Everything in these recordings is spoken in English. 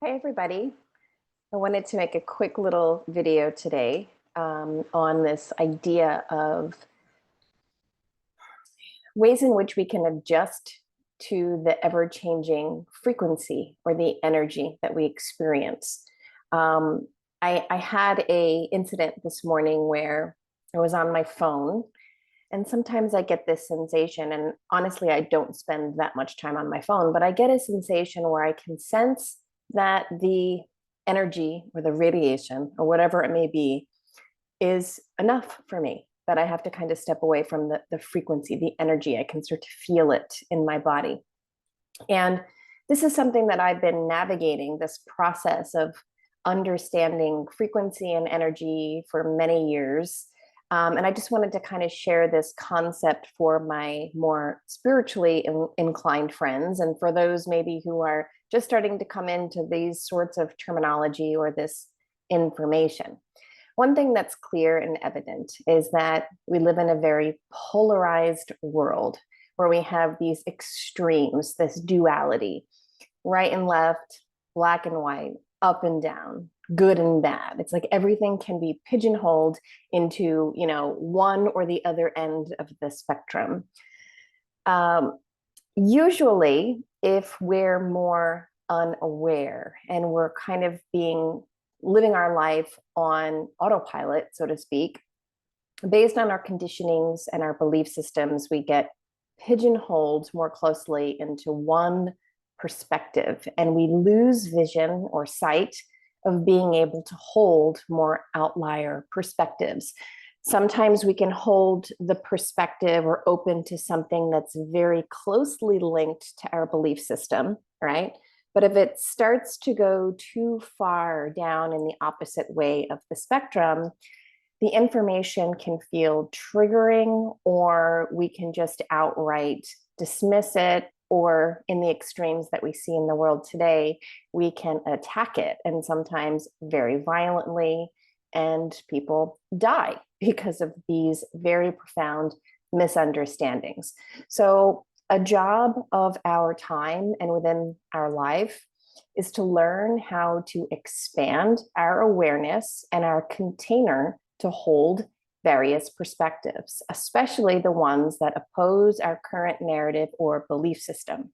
Hi, everybody. I wanted to make a quick little video today on this idea of ways in which we can adjust to the ever-changing frequency or the energy that we experience. Um, I had a incident this morning where I was on my phone, and sometimes I get this sensation, and honestly, I don't spend that much time on my phone, but I get a sensation where I can sense that the energy or the radiation or whatever it may be is enough for me, that I have to kind of step away from the frequency, the energy. I can start to feel it in my body. And this is something that I've been navigating, this process of understanding frequency and energy for many years. And I just wanted to kind of share this concept for my more spiritually inclined friends, and for those maybe who are just starting to come into these sorts of terminology or this information. One thing that's clear and evident is that we live in a very polarized world where we have these extremes, this duality, right and left, black and white, up and down, good and bad. It's like everything can be pigeonholed into, one or the other end of the spectrum. Usually, if we're more unaware and we're kind of living our life on autopilot, so to speak, based on our conditionings and our belief systems, we get pigeonholed more closely into one perspective, and we lose vision or sight of being able to hold more outlier perspectives. Sometimes we can hold the perspective or open to something that's very closely linked to our belief system, right? But if it starts to go too far down in the opposite way of the spectrum, the information can feel triggering, or we can just outright dismiss it, or in the extremes that we see in the world today, we can attack it, and sometimes very violently, and people die because of these very profound misunderstandings. So a job of our time and within our life is to learn how to expand our awareness and our container to hold various perspectives, especially the ones that oppose our current narrative or belief system.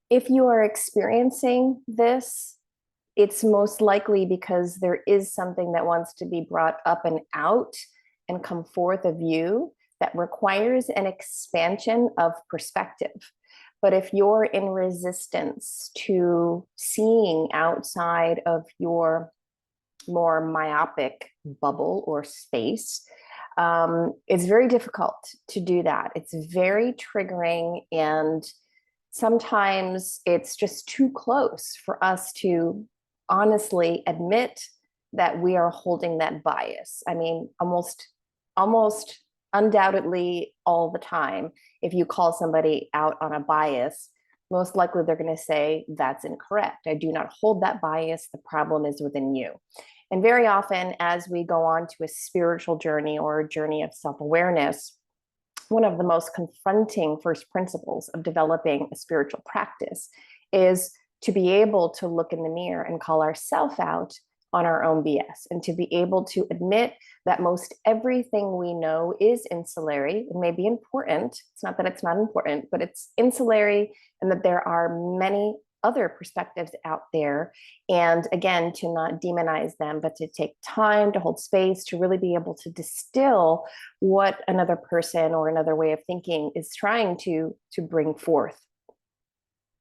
If you are experiencing this, it's most likely because there is something that wants to be brought up and out and come forth of you that requires an expansion of perspective. But if you're in resistance to seeing outside of your more myopic bubble or space, it's very difficult to do that. It's very triggering, and sometimes it's just too close for us to honestly admit that we are holding that bias. I mean, almost undoubtedly all the time, if you call somebody out on a bias, most likely they're going to say, that's incorrect. I do not hold that bias. The problem is within you. And very often, as we go on to a spiritual journey or a journey of self-awareness, one of the most confronting first principles of developing a spiritual practice is to be able to look in the mirror and call ourselves out on our own BS, and to be able to admit that most everything we know is ancillary. It may be important. It's not that it's not important, but it's ancillary, and that there are many other perspectives out there. And again, to not demonize them, but to take time to hold space, to really be able to distill what another person or another way of thinking is trying to bring forth.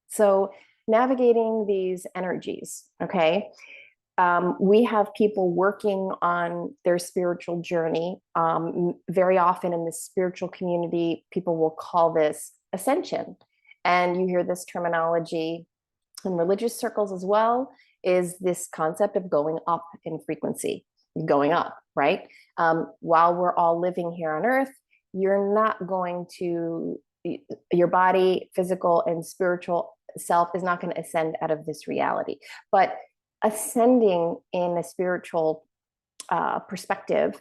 So navigating these energies, okay? We have people working on their spiritual journey. Very often in the spiritual community, people will call this ascension. And you hear this terminology in religious circles as well, is this concept of going up in frequency, going up, right? While we're all living here on earth, you're not going to, your body, physical and spiritual self is not going to ascend out of this reality. But ascending in a spiritual perspective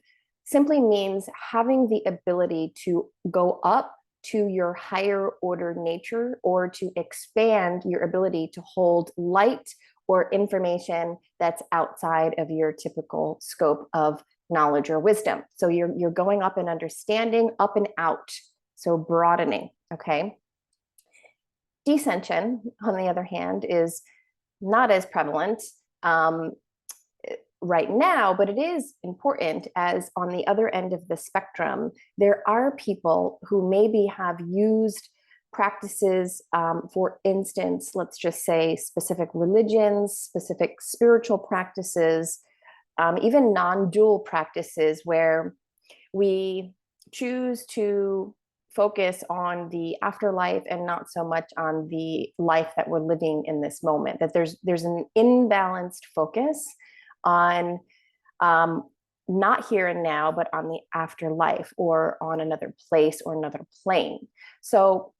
simply means having the ability to go up to your higher order nature, or to expand your ability to hold light or information that's outside of your typical scope of knowledge or wisdom. So you're going up in understanding, up and out. So broadening, okay? Descension, on the other hand, is not as prevalent right now, but it is important, as on the other end of the spectrum, there are people who maybe have used practices, for instance, let's just say specific religions, specific spiritual practices, even non-dual practices where we choose to focus on the afterlife and not so much on the life that we're living in this moment. That there's an imbalanced focus on, not here and now, but on the afterlife or on another place or another plane. So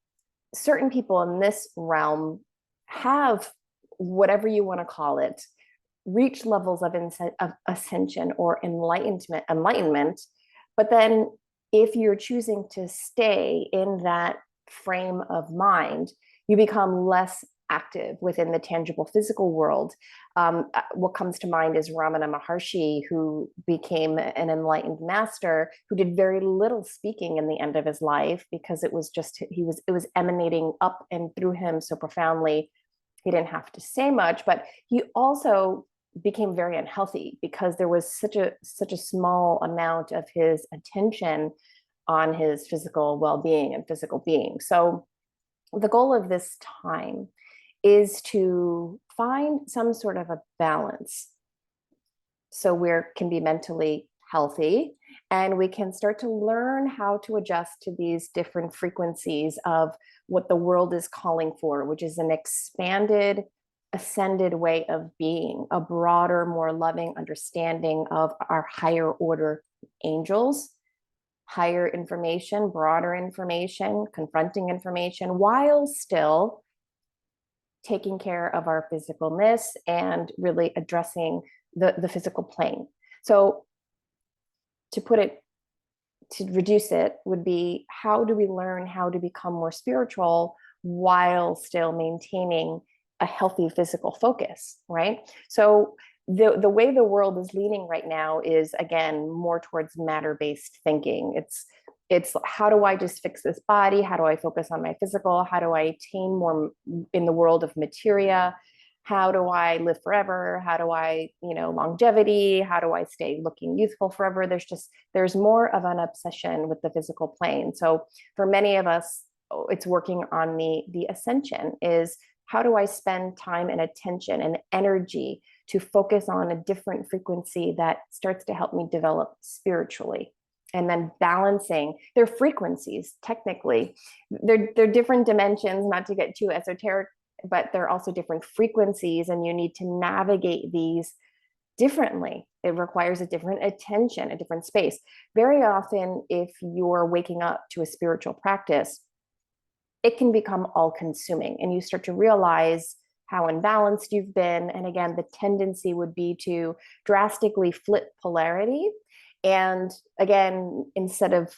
certain people in this realm have, whatever you want to call it, reach levels of ascension or enlightenment. But then if you're choosing to stay in that frame of mind, you become less active within the tangible physical world. What comes to mind is Ramana Maharshi, who became an enlightened master, who did very little speaking in the end of his life because it was just, it was emanating up and through him so profoundly. He didn't have to say much, but he also became very unhealthy because there was such a small amount of his attention on his physical well-being and physical being. So the goal of this time is to find some sort of a balance so we can be mentally healthy and we can start to learn how to adjust to these different frequencies of what the world is calling for, which is an expanded, ascended way of being, a broader, more loving understanding of our higher order angels, higher information, broader information, confronting information, while still taking care of our physicalness and really addressing the physical plane. So to reduce it would be, how do we learn how to become more spiritual while still maintaining a healthy physical focus, right? So the way the world is leaning right now is, again, more towards matter-based thinking. It's how do I just fix this body? How do I focus on my physical? How do I attain more in the world of materia? How do I live forever? How do I, longevity? How do I stay looking youthful forever? There's more of an obsession with the physical plane. So for many of us, it's working on the ascension, is how do I spend time and attention and energy to focus on a different frequency that starts to help me develop spiritually? And then balancing their frequencies. Technically, they're different dimensions, not to get too esoteric, but they're also different frequencies, and you need to navigate these differently. It requires a different attention, a different space. Very often, if you're waking up to a spiritual practice, it can become all consuming, and you start to realize how imbalanced you've been. And again, the tendency would be to drastically flip polarity. And again, instead of,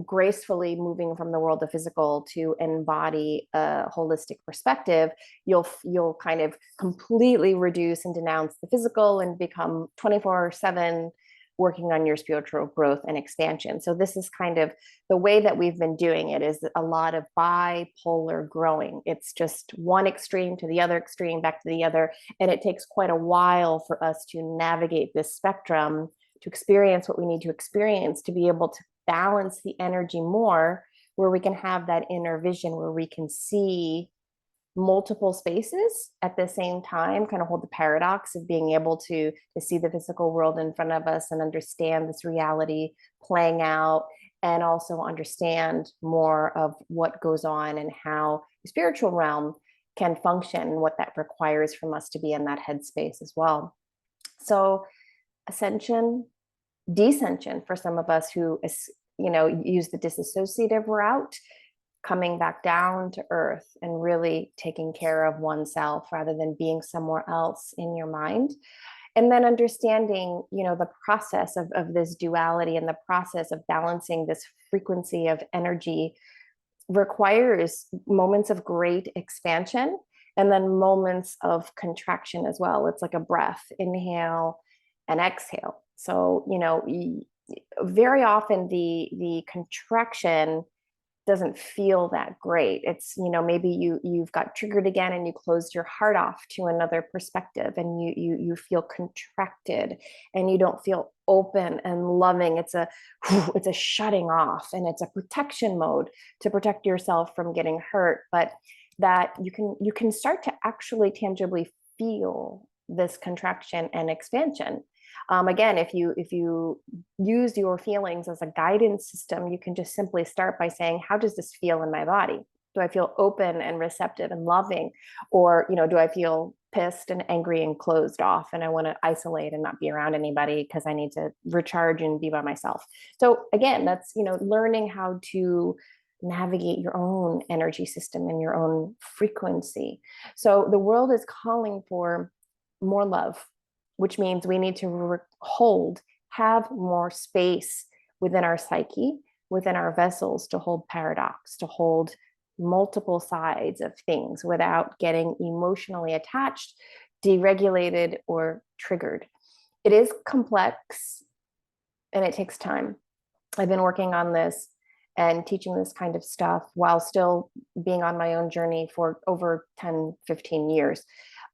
gracefully moving from the world of physical to embody a holistic perspective, you'll kind of completely reduce and denounce the physical and become 24/7 working on your spiritual growth and expansion. So this is kind of the way that we've been doing it, is a lot of bipolar growing. It's just one extreme to the other extreme, back to the other. And it takes quite a while for us to navigate this spectrum, to experience what we need to experience, to be able to balance the energy more, where we can have that inner vision, where we can see multiple spaces at the same time, kind of hold the paradox of being able to see the physical world in front of us and understand this reality playing out, and also understand more of what goes on and how the spiritual realm can function and what that requires from us to be in that headspace as well. So ascension, descension for some of us who use the disassociative route, coming back down to earth and really taking care of oneself rather than being somewhere else in your mind. And then understanding, the process of this duality, and the process of balancing this frequency of energy requires moments of great expansion and then moments of contraction as well. It's like a breath, inhale and exhale. So, very often the contraction doesn't feel that great. It's, maybe you've got triggered again and you closed your heart off to another perspective, and you feel contracted and you don't feel open and loving. It's a shutting off, and it's a protection mode to protect yourself from getting hurt. But that you can start to actually tangibly feel this contraction and expansion. Again, if you use your feelings as a guidance system, you can just simply start by saying, how does this feel in my body? Do I feel open and receptive and loving? Or, do I feel pissed and angry and closed off and I want to isolate and not be around anybody because I need to recharge and be by myself? So again, that's, learning how to navigate your own energy system and your own frequency. So the world is calling for more love, which means we need to have more space within our psyche, within our vessels, to hold paradox, to hold multiple sides of things without getting emotionally attached, deregulated, or triggered. It is complex and it takes time. I've been working on this and teaching this kind of stuff while still being on my own journey for over 10, 15 years.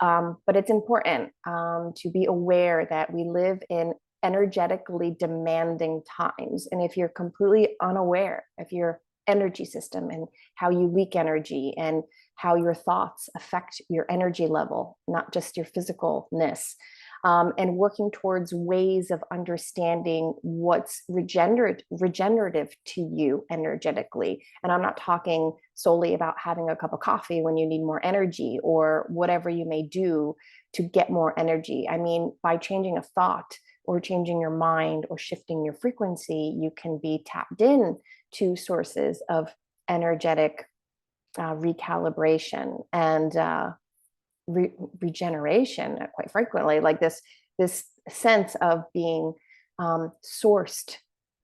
But it's important to be aware that we live in energetically demanding times. And if you're completely unaware of your energy system and how you leak energy and how your thoughts affect your energy level, not just your physicalness, and working towards ways of understanding what's regenerative to you energetically. And I'm not talking solely about having a cup of coffee when you need more energy or whatever you may do to get more energy. I mean, by changing a thought or changing your mind or shifting your frequency, you can be tapped in to sources of energetic recalibration and regeneration, quite frequently, like this sense of being sourced,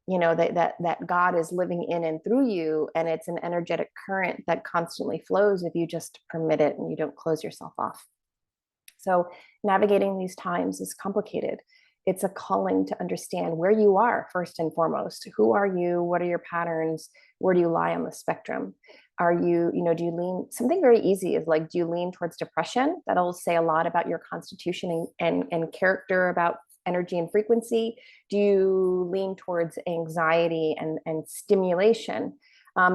that God is living in and through you, and it's an energetic current that constantly flows if you just permit it and you don't close yourself off. So navigating these times is complicated. It's a calling to understand where you are first and foremost. Who are you? What are your patterns? Where do you lie on the spectrum? Are you, do you lean, something very easy is like, do you lean towards depression? That'll say a lot about your constitution and character, about energy and frequency. Do you lean towards anxiety and stimulation?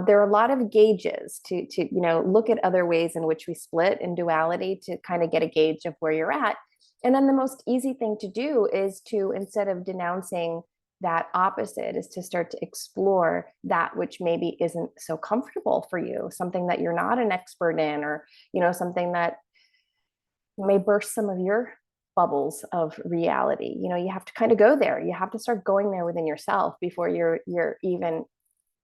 There are a lot of gauges to look at other ways in which we split in duality to kind of get a gauge of where you're at. And then the most easy thing to do is to, instead of denouncing that opposite, is to start to explore that which maybe isn't so comfortable for you, something that you're not an expert in, or something that may burst some of your bubbles of reality. You have to kind of go there. You have to start going there within yourself before you're even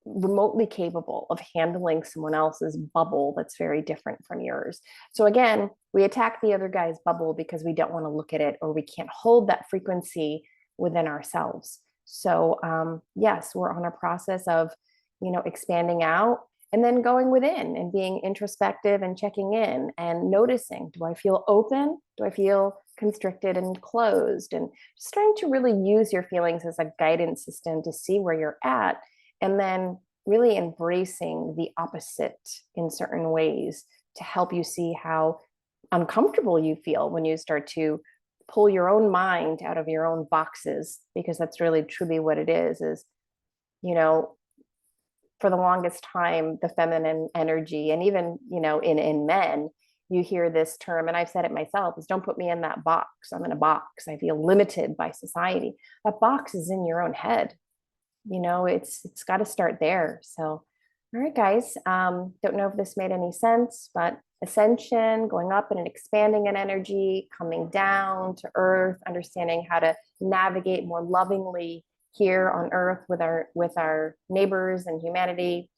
remotely capable of handling someone else's bubble that's very different from yours. So again, we attack the other guy's bubble because we don't want to look at it, or we can't hold that frequency within ourselves. So yes, we're on a process of expanding out and then going within and being introspective and checking in and noticing, do I feel open? Do I feel constricted and closed? And just trying to really use your feelings as a guidance system to see where you're at, and then really embracing the opposite in certain ways to help you see how uncomfortable you feel when you start to pull your own mind out of your own boxes, because that's really truly what it is, for the longest time, the feminine energy, and even, in men, you hear this term, and I've said it myself, is don't put me in that box. I'm in a box. I feel limited by society. That box is in your own head. It's got to start there. So, all right, guys, don't know if this made any sense, but ascension, going up and expanding in energy, coming down to earth, understanding how to navigate more lovingly here on earth with our neighbors and humanity,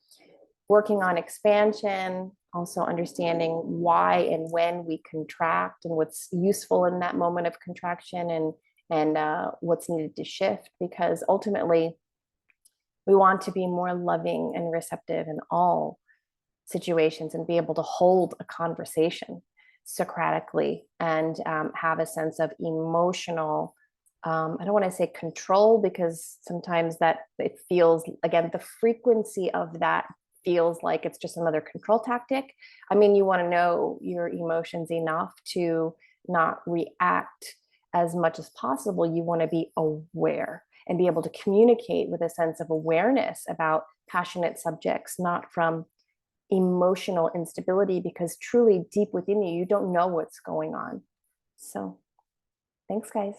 working on expansion, also understanding why and when we contract and what's useful in that moment of contraction, and what's needed to shift, because ultimately we want to be more loving and receptive in all situations and be able to hold a conversation. Socratically and have a sense of emotional, I don't want to say control, because sometimes that it feels, again, the frequency of that feels like it's just another control tactic. I mean, you want to know your emotions enough to not react as much as possible. You want to be aware and be able to communicate with a sense of awareness about passionate subjects, not from emotional instability, because truly deep within you, you don't know what's going on. So, thanks, guys.